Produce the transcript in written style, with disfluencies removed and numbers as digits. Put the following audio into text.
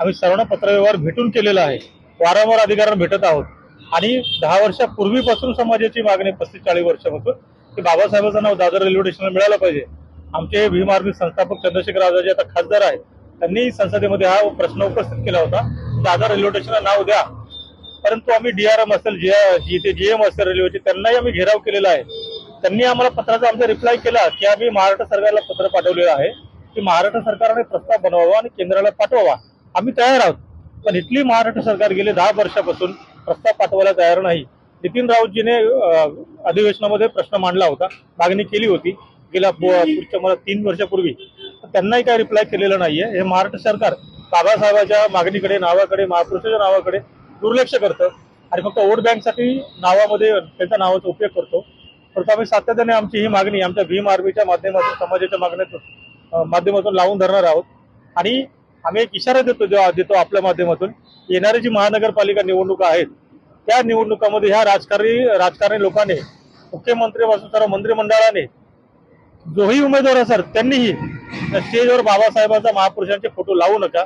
आम्ही सर्वांना पत्रव्यवहार भेटून केलेला आहे, वारंवार अधिकाऱ्यांना भेटत आहोत आणि 10 वर्षापूर्वीपासून समाजाची मागणी 35-40 वर्षापासून की बाबासाहेबांचं नाव दादर रेल्वे स्टेशनला मिळालं पाहिजे. आमचे भीम आर्मी संस्थापक चंद्रशेखर आझाद जे आता खासदार आहेत त्यांनी संसदेमध्ये हा प्रश्न उपस्थित केला होता, दादर रेल्वे स्टेशनला नाव द्या. परंतु आम्ही डीआरएम असेल, जीएम असेल रेल्वेचे, त्यांनाही आम्ही घेराव केलेला आहे. त्यांनी आम्हाला पत्राचा आमचा रिप्लाय केला की आम्ही महाराष्ट्र सरकारला पत्र पाठवलेलं आहे की महाराष्ट्र सरकारने प्रस्ताव बनवावा आणि केंद्राला पाठवावा. आम्ही तयार आहोत, पण इथली महाराष्ट्र सरकार गेले 10 वर्षापासून प्रस्ताव पाठवायला तयार नाही. नितीन राऊतजीने अधिवेशनामध्ये प्रश्न मांडला होता, मागणी केली होती गेल्या पुढच्या मला 3 वर्षापूर्वी, त्यांनाही काही रिप्लाय केलेलं नाहीये. हे महाराष्ट्र सरकार बाबासाहेबांच्या मागणीकडे, नावाकडे, महापुरुषाच्या नावाकडे दुर्लक्ष करतं आणि फक्त वोट बँकसाठी नावामध्ये त्यांच्या नावाचा उपयोग करतो. परंतु आम्ही सातत्याने आमची ही मागणी आमच्या भीम आर्मीच्या माध्यमातून, समाजाच्या माध्यमातून लावून धरणार आहोत आणि आम्ही एक इशारा देतो आपल्या माध्यमातून. येणारी जी महानगरपालिका निवडणुका आहेत त्या निवडणुकामध्ये ह्या राजकारणी लोकांनी, मुख्यमंत्रीपासून सर्व मंत्रिमंडळाने जोही उमेदवार असेल त्यांनीही स्टेजवर बाबासाहेबांचा, महापुरुषांचे फोटो लावू नका.